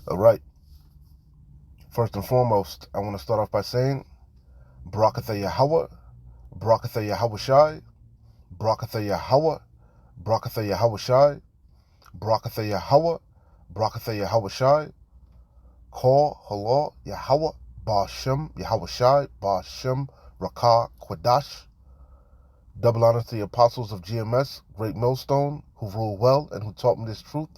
All right. First and foremost, I want to start off by saying, Barakatha Yahweh, Barakatha Yahweh Shai, Barakatha Yahweh, Barakatha Yahweh Shai, Barakatha Yahweh, Barakatha Yahweh Shai, Kol Halal Yahweh, Ba'ashem Yahweh Shai, Ba'ashem Rakah Quadash. Double honor to the apostles of GMS, Great Millstone, who rule well and who taught me this truth.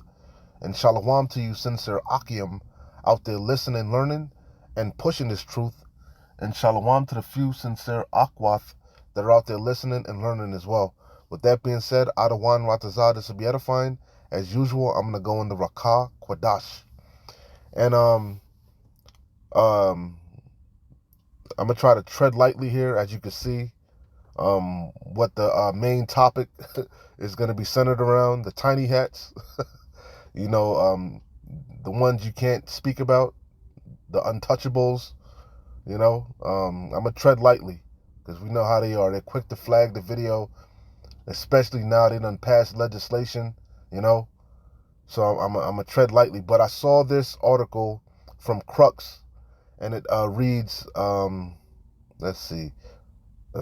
And shalom to you, sincere Akim, out there listening, learning, and pushing this truth. And shalom to the few sincere Akwath that are out there listening and learning as well. With that being said, Adawan Ratazah, this will be edifying. As usual, I'm going to go in the Rakah Quadash. And I'm going to try to tread lightly here, as you can see. What the main topic is going to be centered around, the tiny hats. You know, the ones you can't speak about, the untouchables. You know, I'm going to tread lightly because we know how they are. They're quick to flag the video, especially now they done passed legislation, you know. So I'm going to tread lightly. But I saw this article from Crux, and it reads, let's see.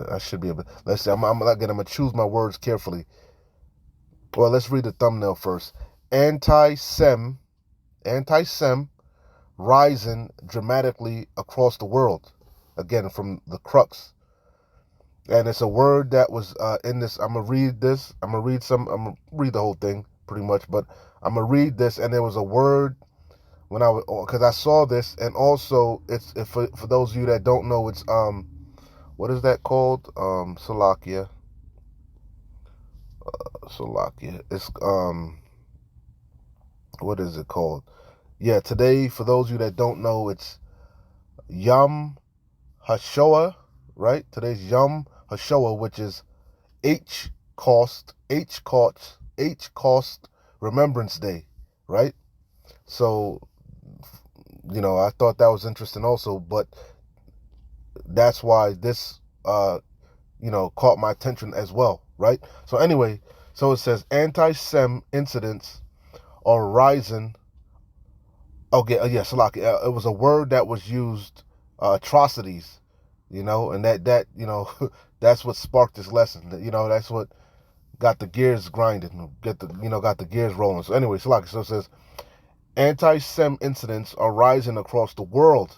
I should be able to, let's see. I'm going to choose my words carefully. Well, let's read the thumbnail first. Anti-Sem rising dramatically across the world. Again, from the Crux. And it's a word that was in this. I'm going to read this. I'm going to read the whole thing pretty much. But I'm going to read this. And there was a word when because I saw this. And also, for those of you that don't know, it's, what is that called? Salakia. It's, what is it called? Yeah, today, for those of you that don't know, it's Yom HaShoah, right? Today's Yom HaShoah, which is H cost Remembrance Day, right? So, you know, I thought that was interesting also, but that's why this, caught my attention as well, right? So anyway, so it says anti-Sem incidents are rising. Okay, yes, it was a word that was used, atrocities, you know, and that that's what sparked this lesson. You know, that's what got the gears grinding, got the gears rolling. So anyway, so it says anti-Sem incidents are rising across the world,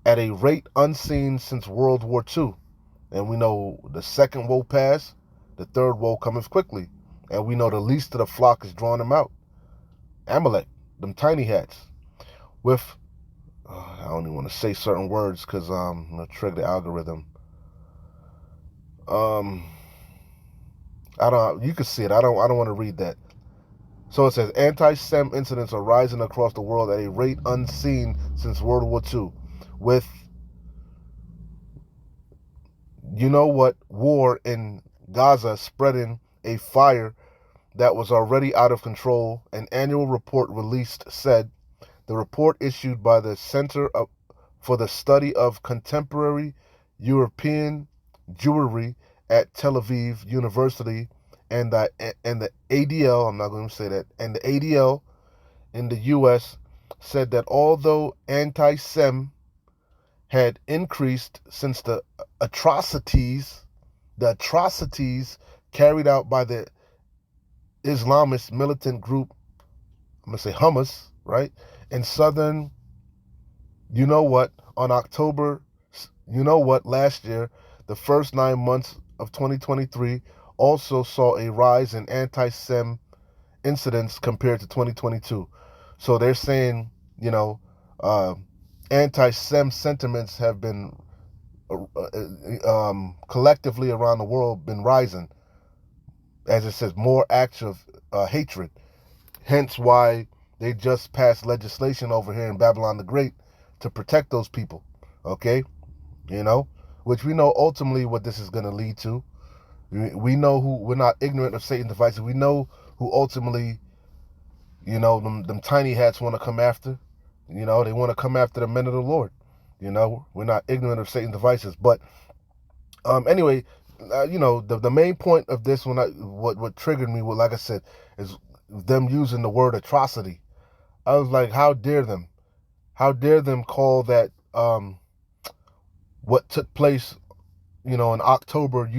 at a rate unseen since World War II. And we know the second woe passed, the third woe cometh quickly. And we know the least of the flock is drawing them out. Amalek, them tiny hats. With, I don't even want to say certain words because I'm going to trigger the algorithm. You can see it. I don't want to read that. So it says, anti-Sem incidents are rising across the world at a rate unseen since World War II. With, war in Gaza spreading a fire that was already out of control, an annual report released said. The report issued by the Center for the Study of Contemporary European Jewry at Tel Aviv University and the ADL, I'm not going to say that, and the ADL in the U.S. said that although anti-Sem had increased since the atrocities carried out by the Islamist militant group, I'm going to say Hamas, right, in southern, on October, last year, the first 9 months of 2023 also saw a rise in anti-Sem incidents compared to 2022. So they're saying, anti-Sem sentiments have been collectively around the world been rising. As it says, more acts of hatred. Hence why they just passed legislation over here in Babylon the Great to protect those people. Okay? Which we know ultimately what this is going to lead to. We know we're not ignorant of Satan's devices. We know who ultimately, them tiny hats want to come after. They want to come after the men of the Lord. We're not ignorant of Satan's devices. But anyway, the main point of this what triggered me, like I said, is them using the word atrocity. I was like, how dare them? How dare them call that what took place, in October,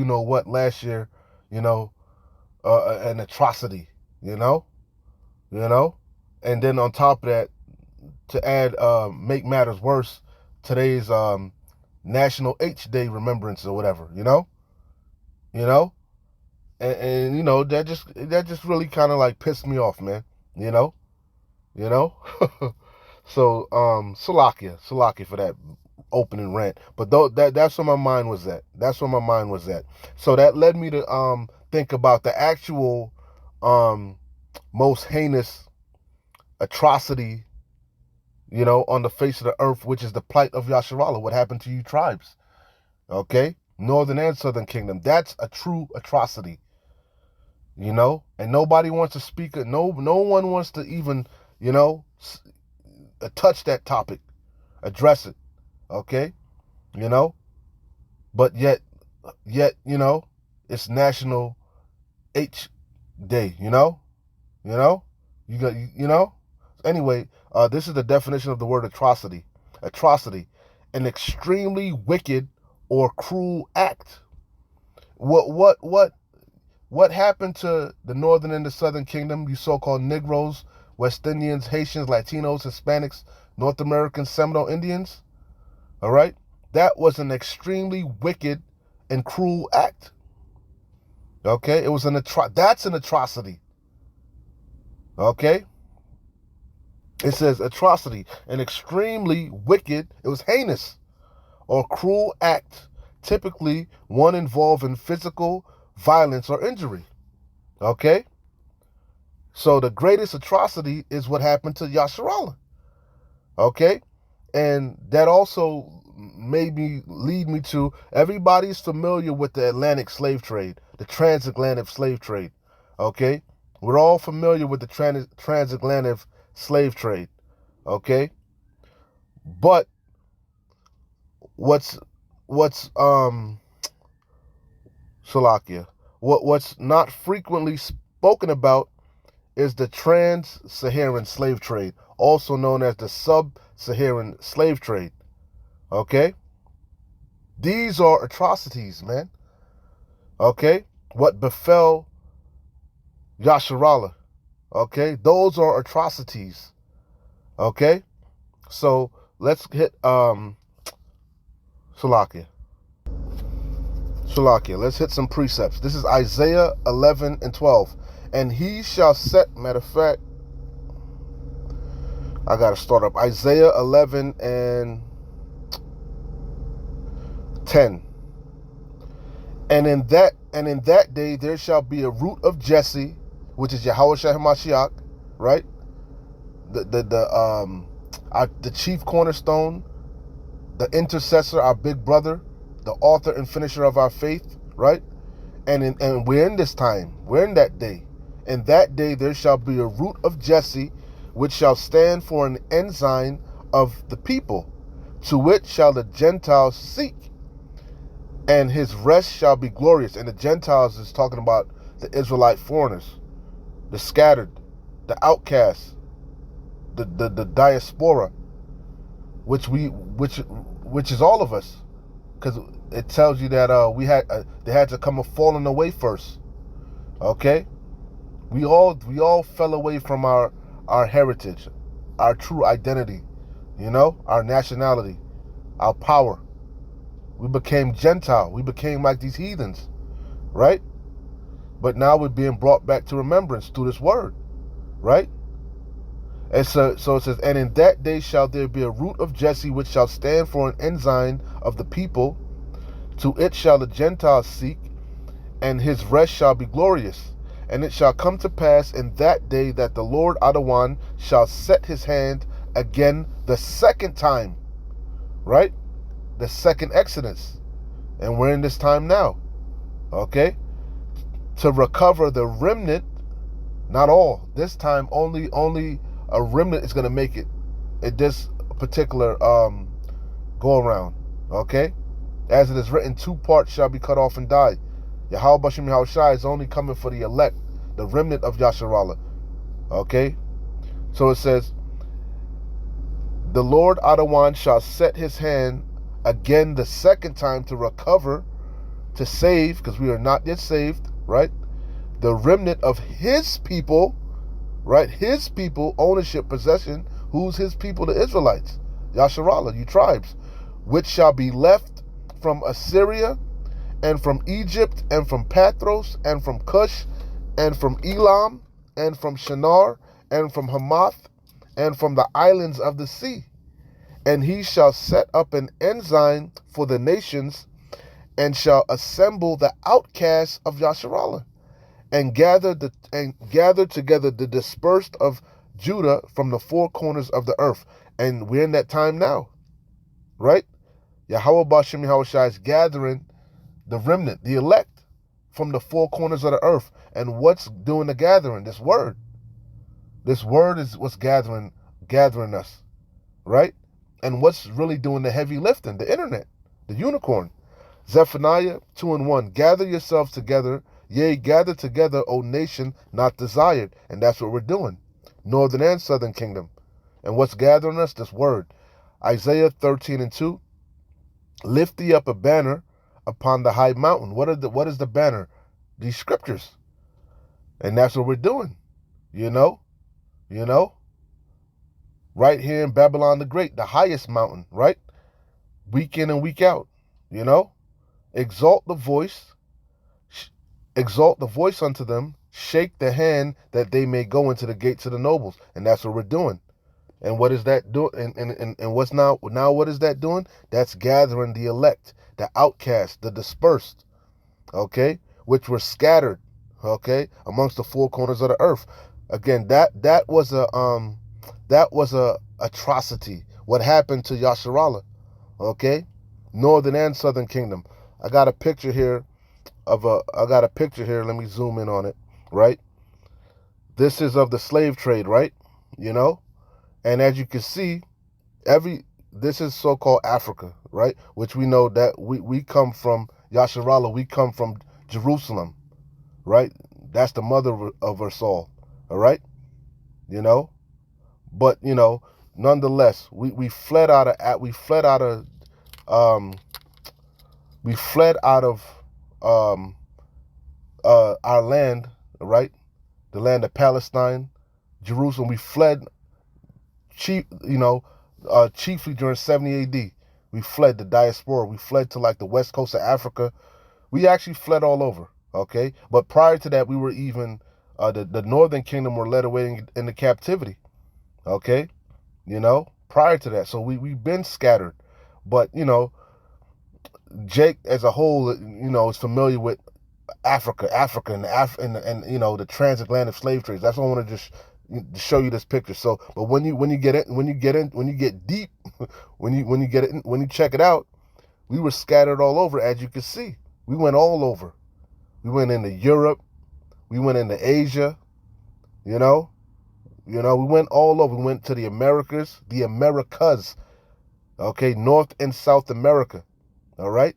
last year, you know, an atrocity, you know, and then on top of that, to add, make matters worse, today's National H Day Remembrance or whatever, you know, and that just really kind of like pissed me off, man, you know, you know. So Salakia for that opening rant, but that's where my mind was at. So that led me to think about the actual most heinous atrocity, on the face of the earth, which is the plight of Yasharallah. What happened to you tribes? Okay, Northern and Southern Kingdom. That's a true atrocity, and nobody wants to speak. No one wants to even, touch that topic, address it. Okay, but yet, it's National H Day. You got, Anyway, this is the definition of the word atrocity. Atrocity, an extremely wicked or cruel act. What happened to the Northern and the Southern Kingdom? You so-called Negroes, West Indians, Haitians, Latinos, Hispanics, North American Seminole Indians. All right, that was an extremely wicked and cruel act. Okay, it was that's an atrocity. Okay. It says atrocity, an extremely wicked, it was heinous or cruel act, typically one involved in physical violence or injury. Okay? So the greatest atrocity is what happened to Yasharallah. Okay? And that also lead me to, everybody's familiar with the Atlantic slave trade, the transatlantic slave trade. Okay? We're all familiar with the transatlantic slave trade, okay? But what's Salakia, what's not frequently spoken about is the trans-Saharan slave trade, also known as the sub-Saharan slave trade. Okay? These are atrocities, man. Okay? What befell Yasharallah. Okay, those are atrocities. Okay, so let's hit Salakia. Let's hit some precepts. This is Isaiah 11 and 12. And he shall set, matter of fact, I gotta start up Isaiah 11 and 10. And in that day there shall be a root of Jesse, which is Yahushua HaMashiach, right? The chief cornerstone, the intercessor, our big brother, the author and finisher of our faith, right? And we're in this time, we're in that day. In that day there shall be a root of Jesse, which shall stand for an ensign of the people. To which shall the Gentiles seek, and his rest shall be glorious. And the Gentiles is talking about the Israelite foreigners, the scattered, the outcasts, the diaspora, which is all of us, because it tells you that they had to come a falling away first. Okay, we all fell away from our heritage, our true identity, our nationality, our power. We became Gentile. We became like these heathens, right? But now we're being brought back to remembrance through this word, right? And so it says, and in that day shall there be a root of Jesse, which shall stand for an ensign of the people. To it shall the Gentiles seek, and his rest shall be glorious. And it shall come to pass in that day that the Lord Adawan shall set his hand again the second time, right? The second Exodus. And we're in this time now, okay? To recover the remnant, not all. This time only a remnant is going to make it at this particular go around, okay? As it is written, 2 parts shall be cut off and die. Yahweh Bashim Yahushai is only coming for the elect, the remnant of Yasharallah, okay? So it says, The Lord Adawan shall set his hand again the second time to recover, to save, because we are not yet saved, right? The remnant of his people, right? His people, ownership, possession. Who's his people? The Israelites. Yasharallah, you tribes, which shall be left from Assyria, and from Egypt, and from Pathros, and from Cush, and from Elam, and from Shinar, and from Hamath, and from the islands of the sea. And he shall set up an ensign for the nations, and shall assemble the outcasts of Yasharallah, and gather together the dispersed of Judah from the four corners of the earth. And we're in that time now, right? Yahweh Bashem Yahushua is gathering the remnant, the elect, from the four corners of the earth. And what's doing the gathering? This word. This word is what's gathering us, right? And what's really doing the heavy lifting? The internet, the unicorn. Zephaniah 2:1. Gather yourselves together, yea, gather together, O nation not desired. And that's what we're doing. Northern and southern kingdom. And what's gathering us? This word. Isaiah 13:2. Lift thee up a banner upon the high mountain. What is the banner? These scriptures. And that's what we're doing. You know? Right here in Babylon the Great, the highest mountain, right? Week in and week out. Exalt the voice unto them, shake the hand that they may go into the gates of the nobles. And that's what we're doing. And what is that doing? And what's now what is that doing? That's gathering the elect, the outcast, the dispersed, okay, which were scattered, okay, amongst the four corners of the earth. Again, that was a atrocity. What happened to Yasharallah, okay? Northern and southern kingdom. I got a picture here. Let me zoom in on it, right? This is of the slave trade, right? And as you can see, this is so-called Africa, right? Which we know that we come from Yasharallah, we come from Jerusalem, right? That's the mother of us all right? But nonetheless, we fled out of our land, right? The land of Palestine, Jerusalem. We fled chiefly during 70 AD. We fled the diaspora. We fled to like the west coast of Africa. We actually fled all over, okay? But prior to that, we were even, the northern kingdom were led away into captivity, okay? Prior to that. So we've been scattered. But, Jake as a whole, is familiar with Africa and the transatlantic slave trades. That's why I want to just show you this picture. So, but when you get deep, when you check it out, we were scattered all over, as you can see. We went all over. We went into Europe. We went into Asia. We went all over. We went to the Americas, okay, North and South America, all right?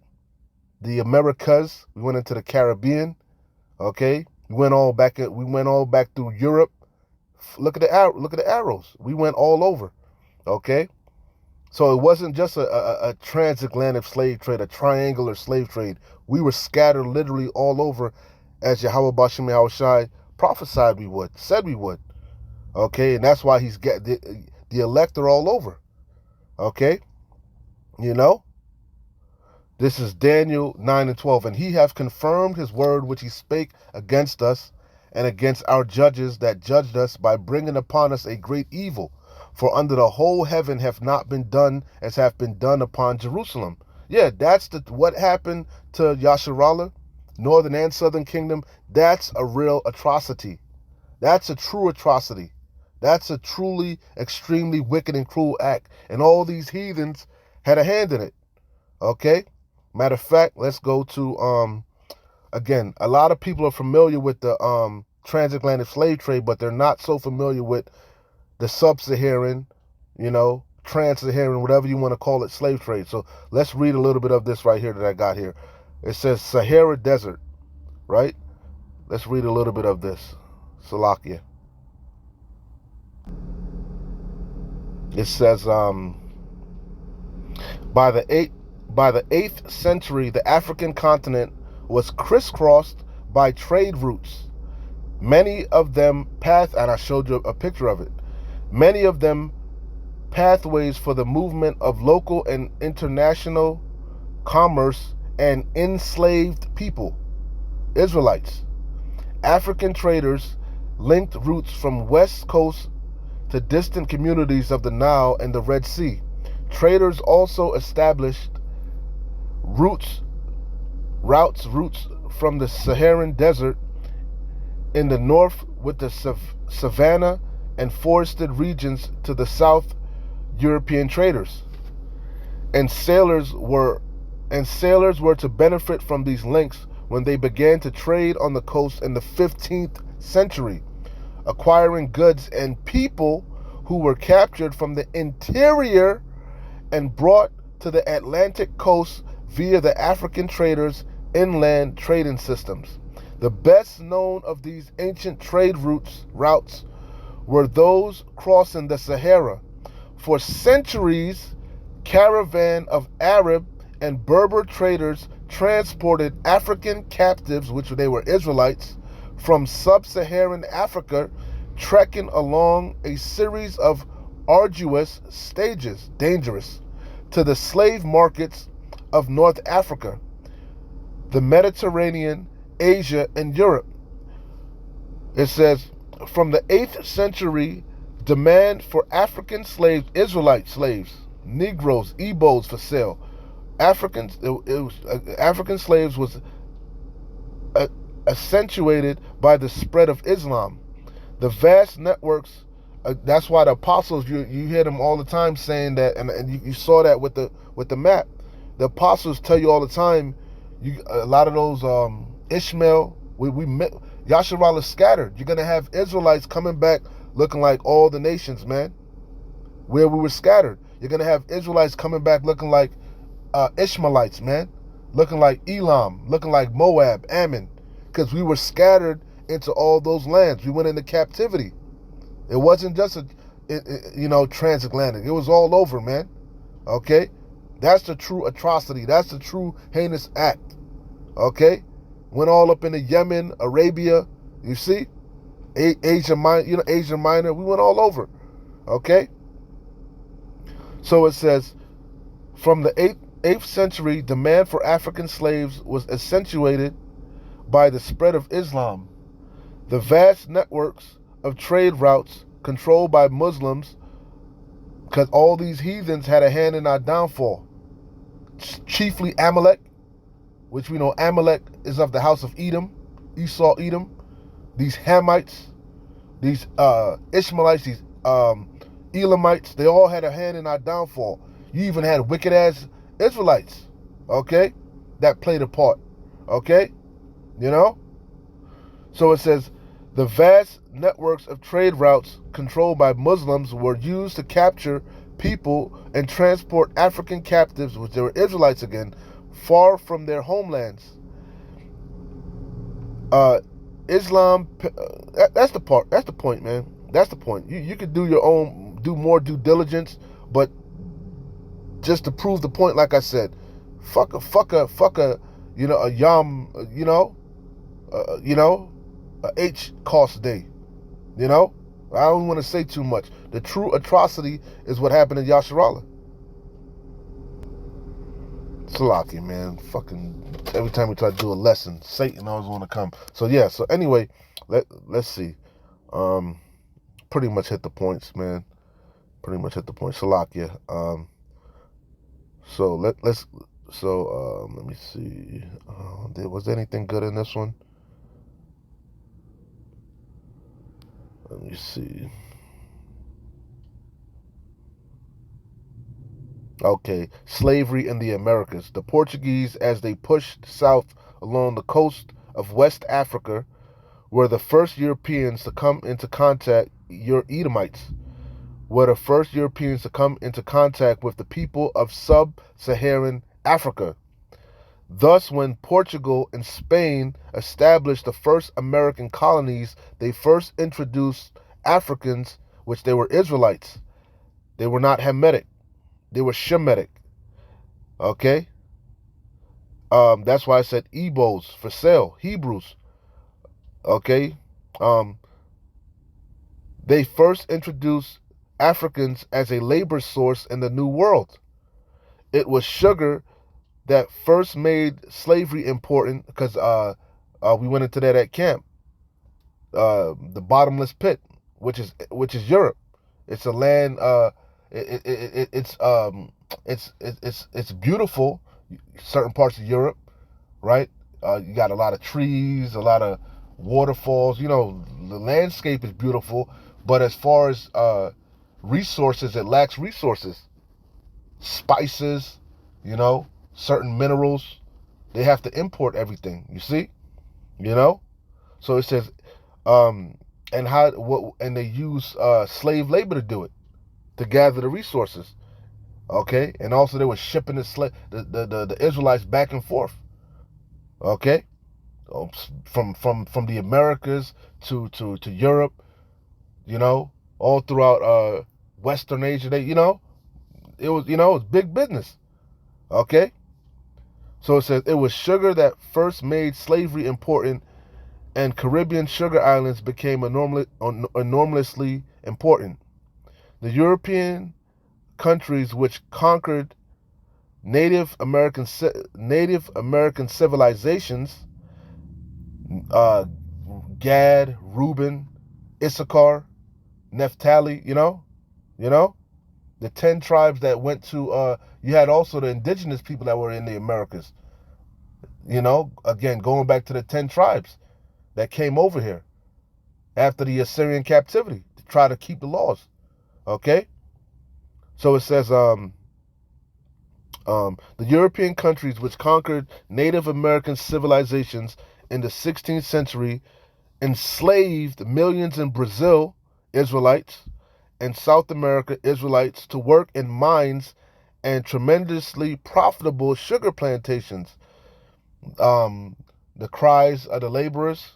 The Americas. We went into the Caribbean, okay? We went all back through Europe. Look at the arrows. We went all over, okay? So it wasn't just a transatlantic slave trade, a triangular slave trade. We were scattered literally all over, as Yahweh Bashem Yahushai prophesied said we would. Okay, and that's why the elect are all over. Okay, this is Daniel 9:12, and he hath confirmed his word which he spake against us and against our judges that judged us, by bringing upon us a great evil. For under the whole heaven hath not been done as hath been done upon Jerusalem. Yeah, that's what happened to Yasharallah, northern and southern kingdom. That's a real atrocity. That's a true atrocity. That's a truly extremely wicked and cruel act. And all these heathens had a hand in it. Okay? Matter of fact, let's go to, again, a lot of people are familiar with the transatlantic slave trade, but they're not so familiar with the sub-Saharan, trans-Saharan, whatever you want to call it, slave trade. So let's read a little bit of this right here that I got here. It says Sahara Desert, right? Let's read a little bit of this. Salakia. It says, by the 8th century, the African continent was crisscrossed by trade routes. Many of them and I showed you a picture of it. Many of them pathways for the movement of local and international commerce and enslaved people, Israelites. African traders linked routes from west coast to distant communities of the Nile and the Red Sea. Traders also established routes from the Saharan desert in the north with the savanna and forested regions to the south. European traders and sailors were to benefit from these links when they began to trade on the coast in the 15th century, acquiring goods and people who were captured from the interior and brought to the Atlantic coast via the African traders' inland trading systems. The best known of these ancient trade routes were those crossing the Sahara. For centuries, caravan of Arab and Berber traders transported African captives, which they were Israelites, from sub-Saharan Africa, trekking along a series of arduous stages, dangerous, to the slave markets of North Africa, the Mediterranean, Asia, and Europe. It says, from the 8th century, demand for African slaves, Israelite slaves, Negroes, Igbos for sale. African slaves was accentuated by the spread of Islam. The vast networks. That's why the apostles, you hear them all the time saying that, and you saw that with the map. The apostles tell you all the time. A lot of those Ishmael, Yasharallah scattered. You're gonna have Israelites coming back looking like all the nations, man, where we were scattered. You're going to have Israelites coming back looking like Ishmaelites, man, looking like Elam, looking like Moab, Ammon, because we were scattered into all those lands. We went into captivity. It wasn't just transatlantic. It was all over, man. Okay? That's the true atrocity. That's the true heinous act. Okay? Went all up into Yemen, Arabia, you see? Asia Minor, we went all over. Okay? So it says, from the 8th century, demand for African slaves was accentuated by the spread of Islam. The vast networks of trade routes controlled by Muslims, because all these heathens had a hand in our downfall. Chiefly Amalek, which we know Amalek is of the house of Edom, Esau, Edom. These Hamites, these Ishmaelites, these Elamites, they all had a hand in our downfall. You even had wicked-ass Israelites, okay, that played a part, okay, So it says, the vast networks of trade routes controlled by Muslims were used to capture people and transport African captives, which they were Israelites again, far from their homelands. Islam, that's the point, man. That's the point. You could do more due diligence, but just to prove the point, like I said, fuck a a H cost day. I don't want to say too much. The true atrocity is what happened in Yasharallah. Salaki, man. Fucking every time we try to do a lesson, Satan always want to come. So yeah, so anyway, let's see. Pretty much hit the points, man. Pretty much hit the points. Salakia. So let me see. Was there anything good in this one? Let me see. Okay, slavery in the Americas. The Portuguese, as they pushed south along the coast of West Africa, were the first Europeans to come into contact. Edomites were the first Europeans to come into contact with the people of sub-Saharan Africa. Thus, when Portugal and Spain established the first American colonies, they first introduced Africans, which they were Israelites. They were not Hamitic. They were Shemitic. Okay? That's why I said Ebos for sale, Hebrews. Okay? They first introduced Africans as a labor source in the New World. It was sugar that first made slavery important because we went into that at camp. The bottomless pit, which is Europe. It's a land. It's beautiful. Certain parts of Europe, right? You got a lot of trees, a lot of waterfalls. You know, the landscape is beautiful, but as far as resources, it lacks resources. Spices, you know, certain minerals. They have to import everything. You see, you know. So it says, and they use slave labor to do it, to gather the resources. Okay, and also they were shipping the Israelites back and forth. Okay, from the Americas to Europe, you know, all throughout Western Asia. It was big business. Okay, so it says it was sugar that first made slavery important, and Caribbean sugar islands became enormously important. The European countries which conquered Native American civilizations, uh, Gad, Reuben, Issachar, Naphtali, the 10 tribes that went to, you had also the indigenous people that were in the Americas, again, going back to the 10 tribes that came over here after the Assyrian captivity to try to keep the laws, okay? So it says, the European countries which conquered Native American civilizations in the 16th century enslaved millions in Brazil, Israelites, and South America, Israelites, to work in mines and tremendously profitable sugar plantations. The cries of the laborers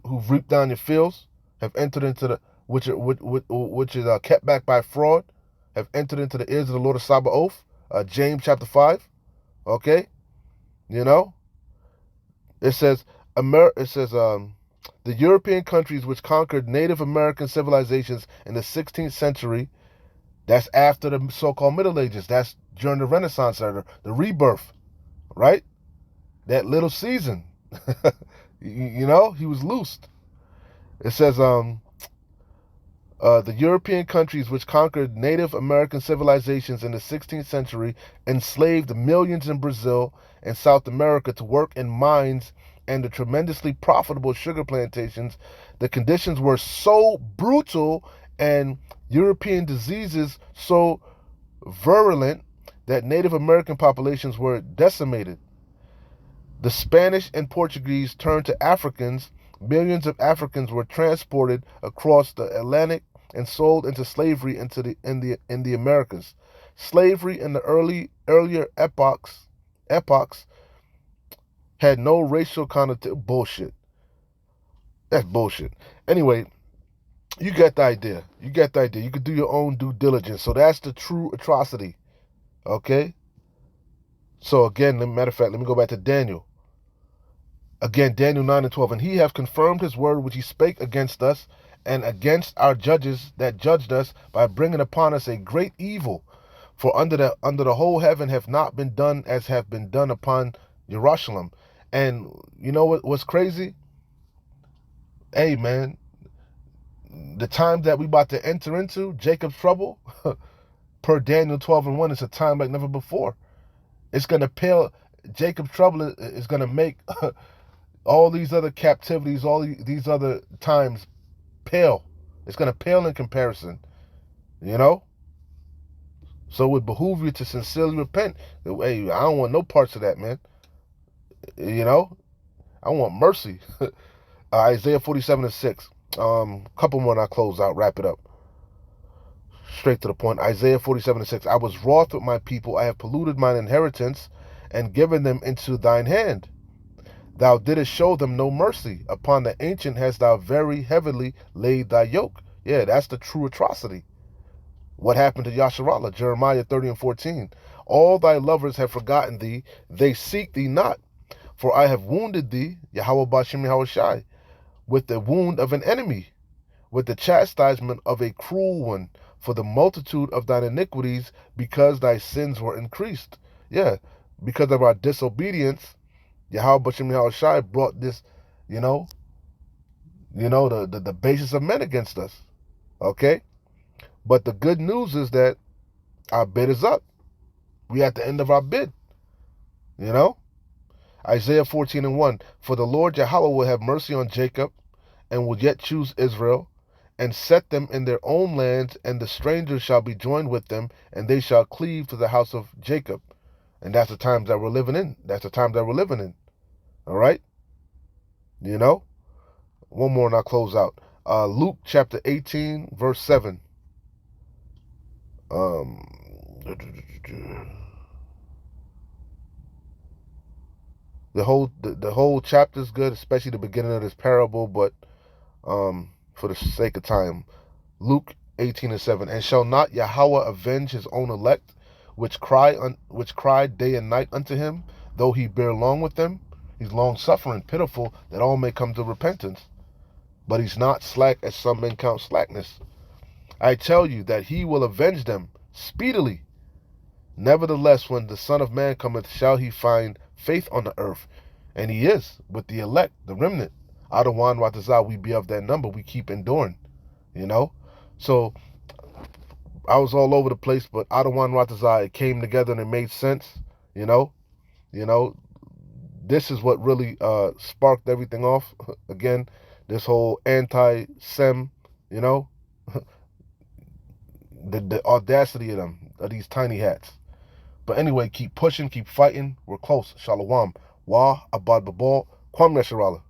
who've reaped down your fields have entered into the, which is kept back by fraud, have entered into the ears of the Lord of Sabaoth. James chapter 5. Okay, it says the European countries which conquered Native American civilizations in the 16th century. That's after the so-called Middle Ages. That's during the Renaissance era, the rebirth, right? That little season, he was loosed. It says the European countries which conquered Native American civilizations in the 16th century enslaved millions in Brazil and South America to work in mines and the tremendously profitable sugar plantations. The conditions were so brutal and European diseases so virulent that Native American populations were decimated. The Spanish and Portuguese turned to Africans. Millions of Africans were transported across the Atlantic and sold into slavery in the Americas. Slavery in the earlier epochs had no racial connotation. Bullshit. That's bullshit. Anyway, you get the idea. You could do your own due diligence. So that's the true atrocity. Okay? So again, matter of fact, let me go back to Daniel. Again, Daniel 9 and 12. And he hath confirmed his word which he spake against us and against our judges that judged us by bringing upon us a great evil. For under the whole heaven have not been done as have been done upon Jerusalem. And you know what's crazy? Hey, man, the time that we about to enter into, Jacob's trouble, per Daniel 12 and 1, it's a time like never before. It's going to pale. Jacob's trouble is going to make all these other captivities, all these other times pale. It's going to pale in comparison, So it would behoove you to sincerely repent. Hey, I don't want no parts of that, man. I want mercy. Isaiah 47 and 6. Couple more and I'll close out, wrap it up. Straight to the point. Isaiah 47 and 6. I was wroth with my people. I have polluted mine inheritance and given them into thine hand. Thou didst show them no mercy. Upon the ancient hast thou very heavily laid thy yoke. Yeah, that's the true atrocity. What happened to Yasharallah? Jeremiah 30:14. All thy lovers have forgotten thee, they seek thee not. For I have wounded thee, Yahweh Bashim Yahushai, with the wound of an enemy, with the chastisement of a cruel one, for the multitude of thine iniquities, because thy sins were increased. Yeah, because of our disobedience, Yahweh Bashim Yahushai brought this, the basis of men against us. Okay? But the good news is that our bid is up. We at the end of our bid. Isaiah 14:1. For the Lord Yahweh will have mercy on Jacob, and will yet choose Israel, and set them in their own lands, and the strangers shall be joined with them, and they shall cleave to the house of Jacob. And that's the times that we're living in. All right? One more and I'll close out. Luke chapter 18, verse 7. The whole chapter is good, especially the beginning of this parable, but for the sake of time, Luke 18:7. And shall not Yahweh avenge his own elect, which cry day and night unto him, though he bear long with them? He's long suffering, pitiful, that all may come to repentance. But he's not slack, as some men count slackness. I tell you that he will avenge them speedily. Nevertheless, when the Son of Man cometh, shall he find faith on the earth? And he is, with the elect, the remnant. Adawan Watazah, we be of that number. We keep enduring, So I was all over the place, but Adawan Watazah, it came together and it made sense, This is what really sparked everything off. Again, this whole anti-Sem, the audacity of these tiny hats. But anyway, keep pushing, keep fighting. We're close. Shalom. Wa abad babal. Kwam Yasharallah.